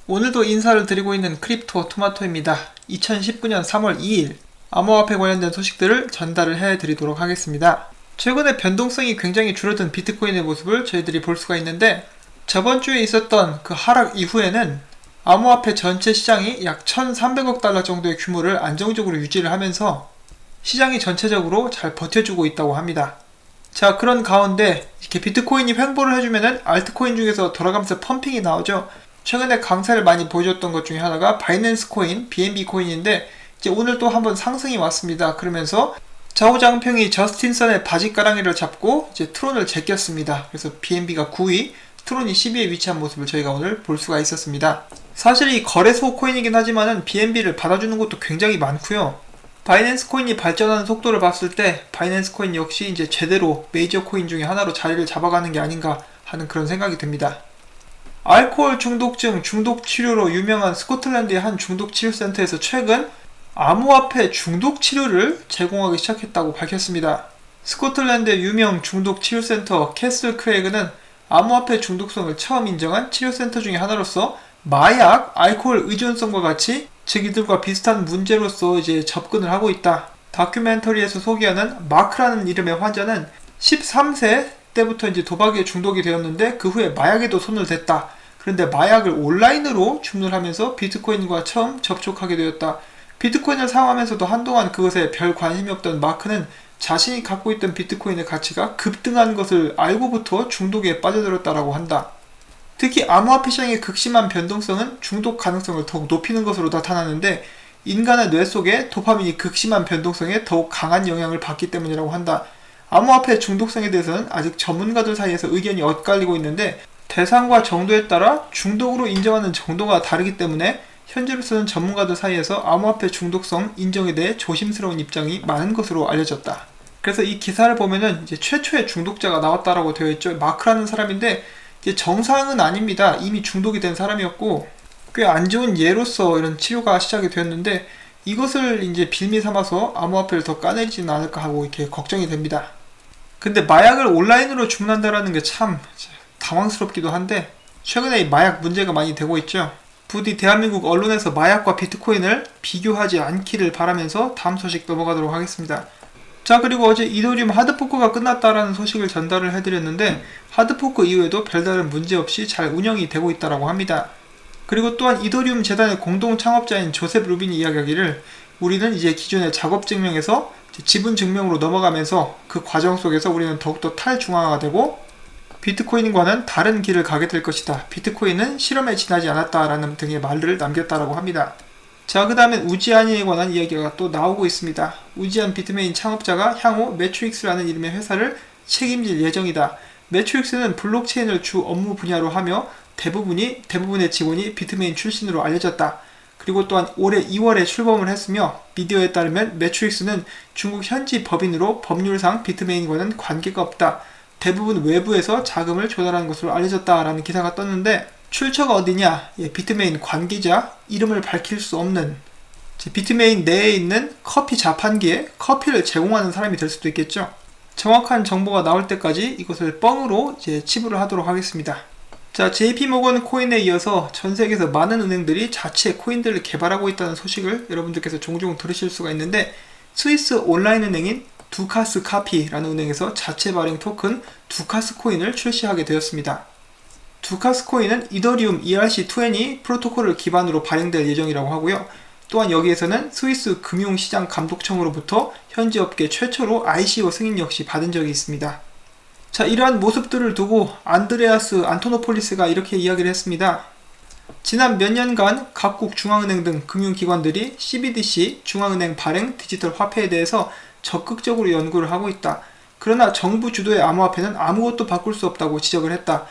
오늘도 인사를 드리고 있는 크립토 토마토입니다. 2019년 3월 2일 암호화폐 관련된 소식들을 전달을 해드리도록 하겠습니다. 최근에 변동성이 굉장히 줄어든 비트코인의 모습을 저희들이 볼 수가 있는데, 저번 주에 있었던 그 하락 이후에는 암호화폐 전체 시장이 약 1,300억 달러 정도의 규모를 안정적으로 유지를 하면서 시장이 전체적으로 잘 버텨주고 있다고 합니다. 자, 그런 가운데 이렇게 비트코인이 횡보를 해주면은 알트코인 중에서 돌아가면서 펌핑이 나오죠. 최근에 강세를 많이 보여줬던 것 중에 하나가 바이낸스 코인, BNB 코인인데, 이제 오늘 또 한번 상승이 왔습니다. 그러면서 좌우장평이 저스틴 선의 바지가랑이를 잡고 이제 트론을 제꼈습니다. 그래서 BNB가 9위, 트론이 10위에 위치한 모습을 저희가 오늘 볼 수가 있었습니다. 사실 이 거래소 코인이긴 하지만은 BNB를 받아주는 것도 굉장히 많고요. 바이낸스 코인이 발전하는 속도를 봤을 때 바이낸스 코인 역시 이제 제대로 메이저 코인 중에 하나로 자리를 잡아가는 게 아닌가 하는 그런 생각이 듭니다. 알코올 중독증 중독 치료로 유명한 스코틀랜드의 한 중독 치료센터에서 최근 암호화폐 중독 치료를 제공하기 시작했다고 밝혔습니다. 스코틀랜드의 유명 중독 치료센터 캐슬 크레이그는 암호화폐 중독성을 처음 인정한 치료센터 중에 하나로서 마약, 알코올 의존성과 같이 이들과 비슷한 문제로서 이제 접근을 하고 있다. 다큐멘터리에서 소개하는 마크라는 이름의 환자는 13세 때부터 이제 도박에 중독이 되었는데 그 후에 마약에도 손을 댔다. 그런데 마약을 온라인으로 주문하면서 비트코인과 처음 접촉하게 되었다. 비트코인을 사용하면서도 한동안 그것에 별 관심이 없던 마크는 자신이 갖고 있던 비트코인의 가치가 급등한 것을 알고부터 중독에 빠져들었다고 한다. 특히 암호화폐 시장의 극심한 변동성은 중독 가능성을 더욱 높이는 것으로 나타나는데, 인간의 뇌 속에 도파민이 극심한 변동성에 더욱 강한 영향을 받기 때문이라고 한다. 암호화폐 중독성에 대해서는 아직 전문가들 사이에서 의견이 엇갈리고 있는데, 대상과 정도에 따라 중독으로 인정하는 정도가 다르기 때문에 현재로서는 전문가들 사이에서 암호화폐 중독성 인정에 대해 조심스러운 입장이 많은 것으로 알려졌다. 그래서 이 기사를 보면은 이제 최초의 중독자가 나왔다라고 되어 있죠. 마크라는 사람인데 이제 정상은 아닙니다. 이미 중독이 된 사람이었고 꽤 안 좋은 예로서 이런 치료가 시작이 되었는데, 이것을 이제 빌미 삼아서 암호화폐를 더 까내리지는 않을까 하고 이렇게 걱정이 됩니다. 근데 마약을 온라인으로 주문한다라는 게 참 당황스럽기도 한데, 최근에 이 마약 문제가 많이 되고 있죠. 부디 대한민국 언론에서 마약과 비트코인을 비교하지 않기를 바라면서 다음 소식 넘어가도록 하겠습니다. 자, 그리고 어제 이더리움 하드포크가 끝났다라는 소식을 전달을 해드렸는데, 하드포크 이후에도 별다른 문제 없이 잘 운영이 되고 있다고 합니다. 그리고 또한 이더리움 재단의 공동 창업자인 조셉 루빈이 이야기하기를, 우리는 이제 기존의 작업 증명에서 지분 증명으로 넘어가면서 그 과정 속에서 우리는 더욱더 탈중앙화가 되고 비트코인과는 다른 길을 가게 될 것이다. 비트코인은 실험에 지나지 않았다라는 등의 말들을 남겼다라고 합니다. 자, 그 다음엔 우지안에 관한 이야기가 또 나오고 있습니다. 우지안 비트메인 창업자가 향후 매트릭스라는 이름의 회사를 책임질 예정이다. 매트릭스는 블록체인을 주 업무 분야로 하며 대부분의 직원이 비트메인 출신으로 알려졌다. 그리고 또한 올해 2월에 출범을 했으며, 미디어에 따르면 매트릭스는 중국 현지 법인으로 법률상 비트메인과는 관계가 없다. 대부분 외부에서 자금을 조달하는 것으로 알려졌다라는 기사가 떴는데, 출처가 어디냐? 비트메인 관계자, 이름을 밝힐 수 없는 비트메인 내에 있는 커피 자판기에 커피를 제공하는 사람이 될 수도 있겠죠. 정확한 정보가 나올 때까지 이것을 뻥으로 이제 치부를 하도록 하겠습니다. 자, JP모건 코인에 이어서 전 세계에서 많은 은행들이 자체 코인들을 개발하고 있다는 소식을 여러분들께서 종종 들으실 수가 있는데, 스위스 온라인 은행인 두카스 카피라는 은행에서 자체 발행 토큰 두카스 코인을 출시하게 되었습니다. 두카스 코인은 이더리움 ERC20 프로토콜을 기반으로 발행될 예정이라고 하고요. 또한 여기에서는 스위스 금융시장감독청으로부터 현지 업계 최초로 ICO 승인 역시 받은 적이 있습니다. 자, 이러한 모습들을 두고 안드레아스 안토노폴리스가 이렇게 이야기를 했습니다. 지난 몇 년간 각국 중앙은행 등 금융기관들이 CBDC, 중앙은행 발행 디지털 화폐에 대해서 적극적으로 연구를 하고 있다. 그러나 정부 주도의 암호화폐는 아무것도 바꿀 수 없다고 지적을 했다.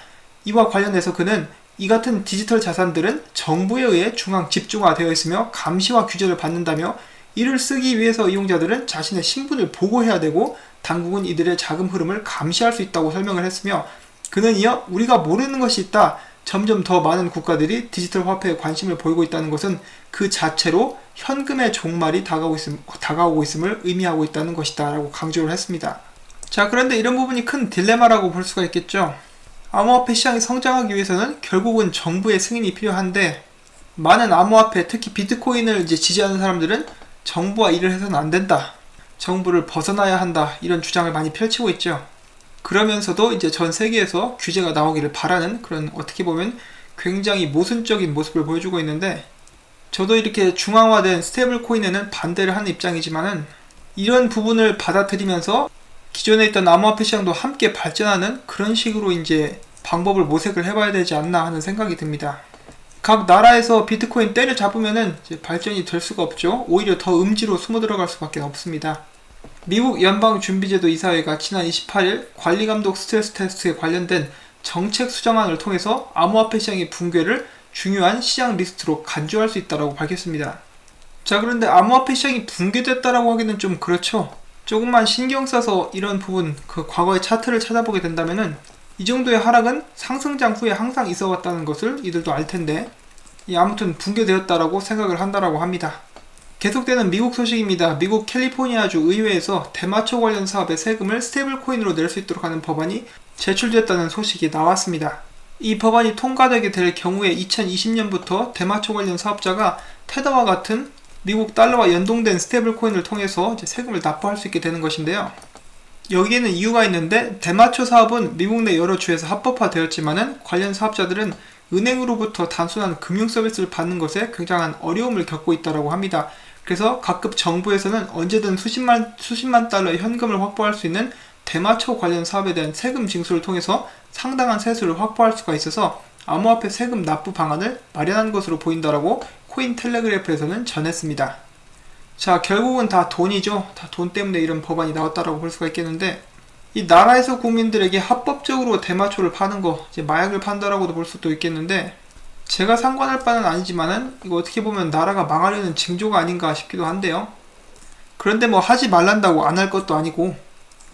이와 관련해서 그는 이 같은 디지털 자산들은 정부에 의해 중앙 집중화되어 있으며 감시와 규제를 받는다며, 이를 쓰기 위해서 이용자들은 자신의 신분을 보고해야 되고 당국은 이들의 자금 흐름을 감시할 수 있다고 설명을 했으며, 그는 이어 우리가 모르는 것이 있다. 점점 더 많은 국가들이 디지털 화폐에 관심을 보이고 있다는 것은 그 자체로 현금의 종말이 다가오고 있음을 의미하고 있다는 것이다 라고 강조를 했습니다. 자, 그런데 이런 부분이 큰 딜레마라고 볼 수가 있겠죠. 암호화폐 시장이 성장하기 위해서는 결국은 정부의 승인이 필요한데, 많은 암호화폐, 특히 비트코인을 이제 지지하는 사람들은 정부와 일을 해서는 안 된다, 정부를 벗어나야 한다, 이런 주장을 많이 펼치고 있죠. 그러면서도 이제 전 세계에서 규제가 나오기를 바라는 그런, 어떻게 보면 굉장히 모순적인 모습을 보여주고 있는데, 저도 이렇게 중앙화된 스테이블 코인에는 반대를 하는 입장이지만은, 이런 부분을 받아들이면서 기존에 있던 암호화폐 시장도 함께 발전하는 그런 식으로 이제 방법을 모색을 해봐야 되지 않나 하는 생각이 듭니다. 각 나라에서 비트코인 때려잡으면은 이제 발전이 될 수가 없죠. 오히려 더 음지로 숨어 들어갈 수밖에 없습니다. 미국 연방준비제도 이사회가 지난 28일 관리감독 스트레스 테스트에 관련된 정책 수정안을 통해서 암호화폐 시장의 붕괴를 중요한 시장 리스트로 간주할 수 있다고 밝혔습니다. 자, 그런데 암호화폐 시장이 붕괴됐다라고 하기는 좀 그렇죠. 조금만 신경 써서 이런 부분, 그 과거의 차트를 찾아보게 된다면은 이 정도의 하락은 상승장 후에 항상 있어 왔다는 것을 이들도 알 텐데, 아무튼 붕괴되었다라고 생각을 한다라고 합니다. 계속되는 미국 소식입니다. 미국 캘리포니아주 의회에서 대마초 관련 사업의 세금을 스테이블 코인으로 낼 수 있도록 하는 법안이 제출됐다는 소식이 나왔습니다. 이 법안이 통과되게 될 경우에 2020년부터 대마초 관련 사업자가 테더와 같은 미국 달러와 연동된 스테이블 코인을 통해서 이제 세금을 납부할 수 있게 되는 것인데요. 여기에는 이유가 있는데, 대마초 사업은 미국 내 여러 주에서 합법화되었지만은 관련 사업자들은 은행으로부터 단순한 금융 서비스를 받는 것에 굉장한 어려움을 겪고 있다고 합니다. 그래서 각급 정부에서는 언제든 수십만 달러의 현금을 확보할 수 있는 대마초 관련 사업에 대한 세금 징수를 통해서 상당한 세수를 확보할 수가 있어서 암호화폐 세금 납부 방안을 마련한 것으로 보인다라고 코인텔레그래프에서는 전했습니다. 자, 결국은 다 돈이죠. 다 돈 때문에 이런 법안이 나왔다라고 볼 수가 있겠는데, 이 나라에서 국민들에게 합법적으로 대마초를 파는 거, 이제 마약을 판다라고도 볼 수도 있겠는데, 제가 상관할 바는 아니지만은 이거 어떻게 보면 나라가 망하려는 징조가 아닌가 싶기도 한데요. 그런데 뭐 하지 말란다고 안 할 것도 아니고,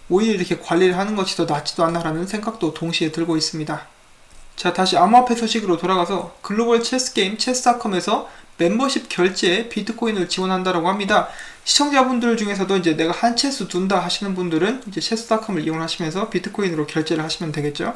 오히려 이렇게 관리를 하는 것이 더 낫지도 않나라는 생각도 동시에 들고 있습니다. 자, 다시 암호화폐 소식으로 돌아가서 글로벌 체스 게임 체스닷컴에서 멤버십 결제에 비트코인을 지원한다라고 합니다. 시청자분들 중에서도 이제 내가 한 채수 둔다 하시는 분들은 이제 체스닷컴을 이용하시면서 비트코인으로 결제를 하시면 되겠죠.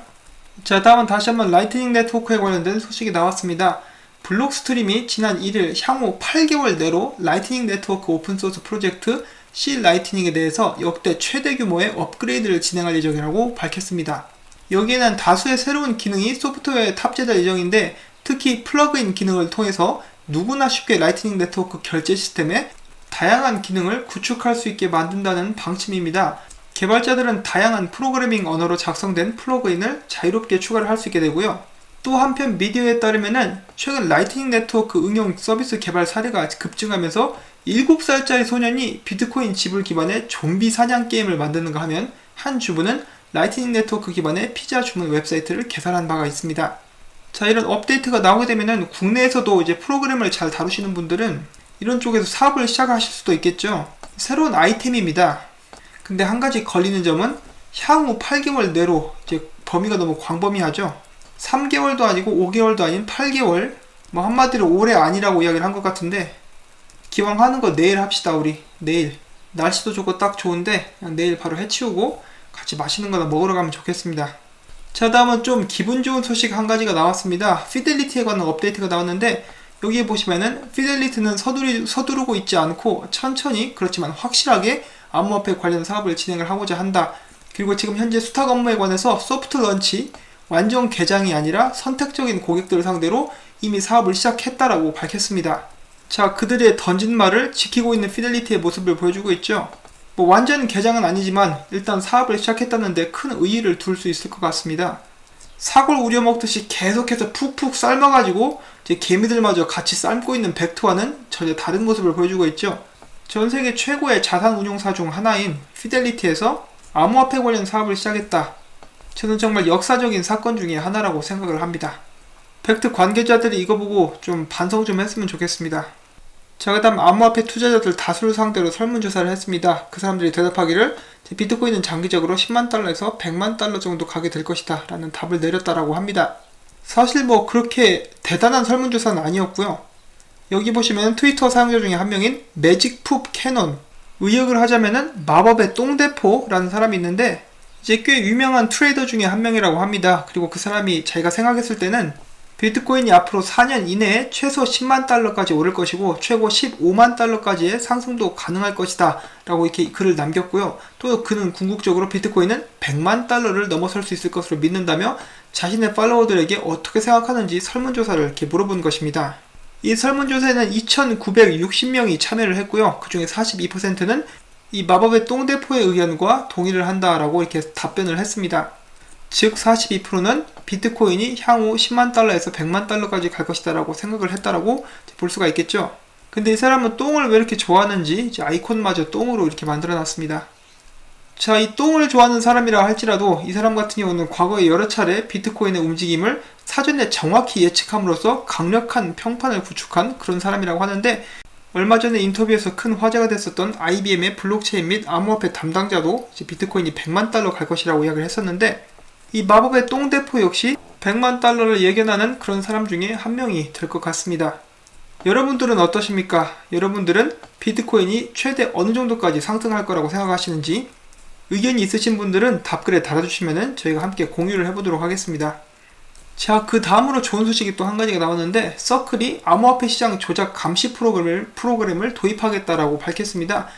자, 다음은 다시 한번 라이트닝 네트워크에 관련된 소식이 나왔습니다. 블록스트림이 지난 1일 향후 8개월 내로 라이트닝 네트워크 오픈소스 프로젝트 C 라이트닝에 대해서 역대 최대 규모의 업그레이드를 진행할 예정이라고 밝혔습니다. 여기에는 다수의 새로운 기능이 소프트웨어에 탑재될 예정인데, 특히 플러그인 기능을 통해서 누구나 쉽게 라이트닝 네트워크 결제 시스템에 다양한 기능을 구축할 수 있게 만든다는 방침입니다. 개발자들은 다양한 프로그래밍 언어로 작성된 플러그인을 자유롭게 추가를 할 수 있게 되고요. 또 한편 미디어에 따르면은 최근 라이트닝 네트워크 응용 서비스 개발 사례가 급증하면서 7살짜리 소년이 비트코인 지불 기반의 좀비 사냥 게임을 만드는가 하면, 한 주부는 라이트닝 네트워크 기반의 피자 주문 웹사이트를 개설한 바가 있습니다. 자, 이런 업데이트가 나오게 되면은 국내에서도 이제 프로그램을 잘 다루시는 분들은 이런 쪽에서 사업을 시작하실 수도 있겠죠. 새로운 아이템입니다. 근데 한 가지 걸리는 점은 향후 8개월 내로, 이제 범위가 너무 광범위하죠. 3개월도 아니고 5개월도 아닌 8개월, 뭐 한마디로 올해 아니라고 이야기를 한 것 같은데, 기왕 하는 거 내일 합시다. 우리 내일 날씨도 좋고 딱 좋은데 그냥 내일 바로 해치우고 같이 맛있는 거나 먹으러 가면 좋겠습니다. 자, 다음은 좀 기분 좋은 소식 한 가지가 나왔습니다. 피델리티에 관한 업데이트가 나왔는데, 여기에 보시면은 피델리티는 서두르고 있지 않고 천천히, 그렇지만 확실하게 암호화폐 관련 사업을 진행을 하고자 한다. 그리고 지금 현재 수탁 업무에 관해서 소프트 런치, 완전 개장이 아니라 선택적인 고객들을 상대로 이미 사업을 시작했다라고 밝혔습니다. 자, 그들의 던진 말을 지키고 있는 피델리티의 모습을 보여주고 있죠. 뭐 완전 개장은 아니지만 일단 사업을 시작했다는 데 큰 의의를 둘 수 있을 것 같습니다. 사골 우려먹듯이 계속해서 푹푹 삶아가지고 이제 개미들마저 같이 삶고 있는 벡터와는 전혀 다른 모습을 보여주고 있죠. 전세계 최고의 자산 운용사 중 하나인 피델리티에서 암호화폐 관련 사업을 시작했다. 저는 정말 역사적인 사건 중에 하나라고 생각을 합니다. 벡트 관계자들이 이거 보고 좀 반성 좀 했으면 좋겠습니다. 자, 그 다음 암호화폐 투자자들 다수를 상대로 설문조사를 했습니다. 그 사람들이 대답하기를 비트코인은 장기적으로 10만 달러에서 100만 달러 정도 가게 될 것이다 라는 답을 내렸다라고 합니다. 사실 뭐 그렇게 대단한 설문조사는 아니었고요. 여기 보시면 트위터 사용자 중에 한 명인 매직풋 캐논, 의역을 하자면은 마법의 똥대포라는 사람이 있는데, 이제 꽤 유명한 트레이더 중에 한 명이라고 합니다. 그리고 그 사람이 자기가 생각했을 때는 비트코인이 앞으로 4년 이내에 최소 10만 달러까지 오를 것이고 최고 15만 달러까지의 상승도 가능할 것이다 라고 이렇게 글을 남겼고요. 또 그는 궁극적으로 비트코인은 100만 달러를 넘어설 수 있을 것으로 믿는다며 자신의 팔로워들에게 어떻게 생각하는지 설문조사를 이렇게 물어본 것입니다. 이 설문조사에는 2,960명이 참여를 했고요. 그 중에 42%는 이 마법의 똥대포의 의견과 동의를 한다라고 이렇게 답변을 했습니다. 즉 42%는 비트코인이 향후 10만 달러에서 100만 달러까지 갈 것이다 라고 생각을 했다라고 볼 수가 있겠죠. 근데 이 사람은 똥을 왜 이렇게 좋아하는지 이제 아이콘마저 똥으로 이렇게 만들어 놨습니다. 자, 이 똥을 좋아하는 사람이라 할지라도 이 사람 같은 경우는 과거에 여러 차례 비트코인의 움직임을 사전에 정확히 예측함으로써 강력한 평판을 구축한 그런 사람이라고 하는데, 얼마 전에 인터뷰에서 큰 화제가 됐었던 IBM의 블록체인 및 암호화폐 담당자도 이제 비트코인이 100만 달러 갈 것이라고 이야기를 했었는데, 이 마법의 똥대포 역시 100만 달러를 예견하는 그런 사람 중에 한 명이 될 것 같습니다. 여러분들은 어떠십니까? 여러분들은 비트코인이 최대 어느 정도까지 상승할 거라고 생각하시는지 의견이 있으신 분들은 답글에 달아주시면 저희가 함께 공유를 해보도록 하겠습니다. 자, 그 다음으로 좋은 소식이 또 한 가지가 나왔는데, 서클이 암호화폐 시장 조작 감시 프로그램을 도입하겠다라고 밝혔습니다.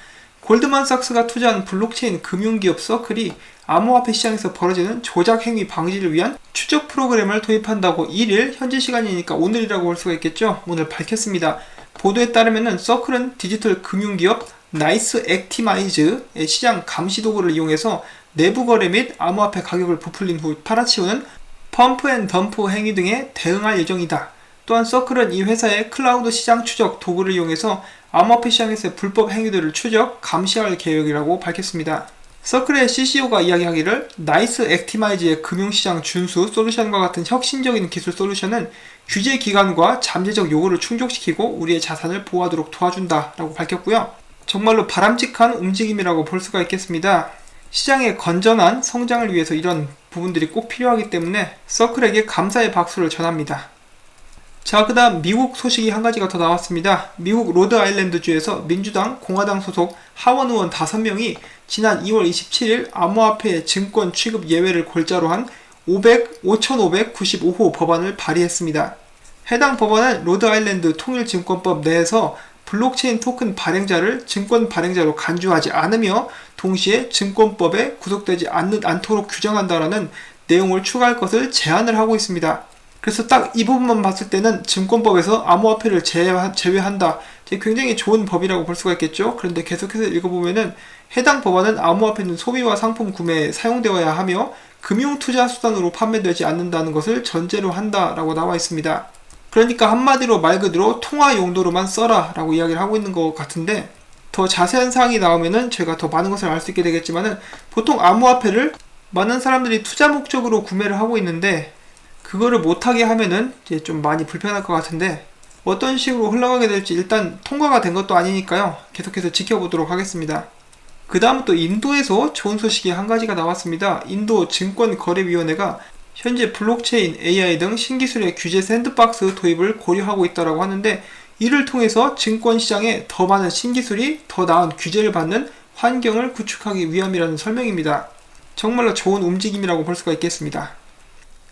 골드만삭스가 투자한 블록체인 금융기업 서클이 암호화폐 시장에서 벌어지는 조작 행위 방지를 위한 추적 프로그램을 도입한다고 1일 현지 시간이니까 오늘이라고 볼 수가 있겠죠. 오늘 밝혔습니다. 보도에 따르면 서클은 디지털 금융기업 나이스 액티마이즈의 시장 감시 도구를 이용해서 내부 거래 및 암호화폐 가격을 부풀린 후 팔아치우는 펌프 앤 덤프 행위 등에 대응할 예정이다. 또한 서클은 이 회사의 클라우드 시장 추적 도구를 이용해서 암호화폐 시장에서의 불법 행위들을 추적, 감시할 계획이라고 밝혔습니다. 서클의 CCO가 이야기하기를 나이스 액티마이즈의 금융시장 준수 솔루션과 같은 혁신적인 기술 솔루션은 규제 기관과 잠재적 요구를 충족시키고 우리의 자산을 보호하도록 도와준다 라고 밝혔고요. 정말로 바람직한 움직임이라고 볼 수가 있겠습니다. 시장의 건전한 성장을 위해서 이런 부분들이 꼭 필요하기 때문에 서클에게 감사의 박수를 전합니다. 자, 그 다음 미국 소식이 한 가지가 더 나왔습니다. 미국 로드아일랜드주에서 민주당, 공화당 소속 하원 의원 5명이 지난 2월 27일 암호화폐 증권 취급 예외를 골자로 한 5595호 법안을 발의했습니다. 해당 법안은 로드아일랜드 통일증권법 내에서 블록체인 토큰 발행자를 증권 발행자로 간주하지 않으며 동시에 증권법에 구속되지 않도록 규정한다라는 내용을 추가할 것을 제안을 하고 있습니다. 그래서 딱 이 부분만 봤을 때는 증권법에서 암호화폐를 제외한다. 굉장히 좋은 법이라고 볼 수가 있겠죠. 그런데 계속해서 읽어보면은 해당 법안은 암호화폐는 소비와 상품 구매에 사용되어야 하며 금융투자 수단으로 판매되지 않는다는 것을 전제로 한다라고 나와 있습니다. 그러니까 한마디로 말 그대로 통화 용도로만 써라 라고 이야기를 하고 있는 것 같은데, 더 자세한 사항이 나오면은 제가 더 많은 것을 알 수 있게 되겠지만은, 보통 암호화폐를 많은 사람들이 투자 목적으로 구매를 하고 있는데 그거를 못하게 하면은 이제 좀 많이 불편할 것 같은데, 어떤 식으로 흘러가게 될지 일단 통과가 된 것도 아니니까요. 계속해서 지켜보도록 하겠습니다. 그 다음 또 인도에서 좋은 소식이 한 가지가 나왔습니다. 인도 증권거래위원회가 현재 블록체인, AI 등 신기술의 규제 샌드박스 도입을 고려하고 있다고 하는데, 이를 통해서 증권시장에 더 많은 신기술이 더 나은 규제를 받는 환경을 구축하기 위함이라는 설명입니다. 정말로 좋은 움직임이라고 볼 수가 있겠습니다.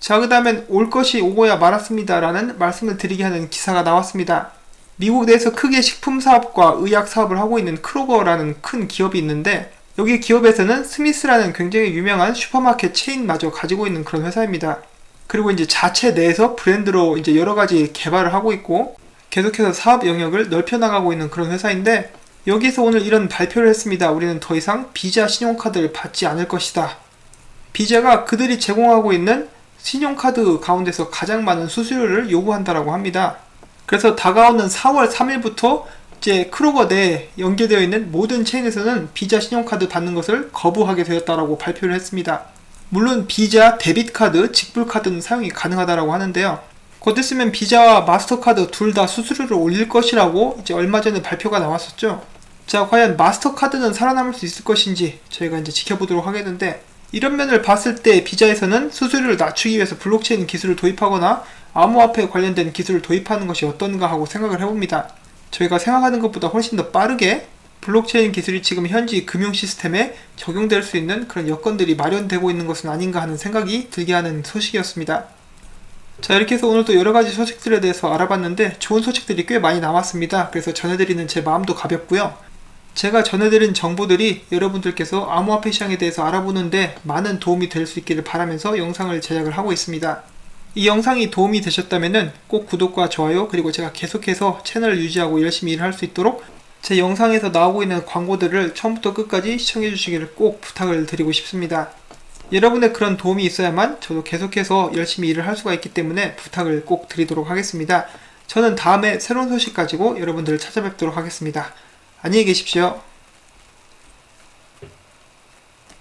자, 그 다음엔 올 것이 오고야 말았습니다 라는 말씀을 드리게 하는 기사가 나왔습니다. 미국 내에서 크게 식품 사업과 의약 사업을 하고 있는 크로거라는 큰 기업이 있는데, 여기 기업에서는 스미스라는 굉장히 유명한 슈퍼마켓 체인마저 가지고 있는 그런 회사입니다. 그리고 이제 자체 내에서 브랜드로 이제 여러 가지 개발을 하고 있고 계속해서 사업 영역을 넓혀나가고 있는 그런 회사인데, 여기서 오늘 이런 발표를 했습니다. 우리는 더 이상 비자 신용카드를 받지 않을 것이다. 비자가 그들이 제공하고 있는 신용카드 가운데서 가장 많은 수수료를 요구한다라고 합니다. 그래서 다가오는 4월 3일부터 이제 크로거 내에 연계되어 있는 모든 체인에서는 비자 신용카드 받는 것을 거부하게 되었다라고 발표를 했습니다. 물론 비자, 데빗카드, 직불카드는 사용이 가능하다라고 하는데요. 곧 있으면 비자와 마스터카드 둘 다 수수료를 올릴 것이라고 이제 얼마 전에 발표가 나왔었죠. 자, 과연 마스터카드는 살아남을 수 있을 것인지 저희가 이제 지켜보도록 하겠는데, 이런 면을 봤을 때 비자에서는 수수료를 낮추기 위해서 블록체인 기술을 도입하거나 암호화폐에 관련된 기술을 도입하는 것이 어떤가 하고 생각을 해봅니다. 저희가 생각하는 것보다 훨씬 더 빠르게 블록체인 기술이 지금 현지 금융 시스템에 적용될 수 있는 그런 여건들이 마련되고 있는 것은 아닌가 하는 생각이 들게 하는 소식이었습니다. 자, 이렇게 해서 오늘도 여러가지 소식들에 대해서 알아봤는데 좋은 소식들이 꽤 많이 나왔습니다. 그래서 전해드리는 제 마음도 가볍고요. 제가 전해드린 정보들이 여러분들께서 암호화폐 시장에 대해서 알아보는데 많은 도움이 될 수 있기를 바라면서 영상을 제작을 하고 있습니다. 이 영상이 도움이 되셨다면 꼭 구독과 좋아요, 그리고 제가 계속해서 채널을 유지하고 열심히 일을 할 수 있도록 제 영상에서 나오고 있는 광고들을 처음부터 끝까지 시청해 주시기를 꼭 부탁을 드리고 싶습니다. 여러분의 그런 도움이 있어야만 저도 계속해서 열심히 일을 할 수가 있기 때문에 부탁을 꼭 드리도록 하겠습니다. 저는 다음에 새로운 소식 가지고 여러분들을 찾아뵙도록 하겠습니다. 안녕히 계십시오.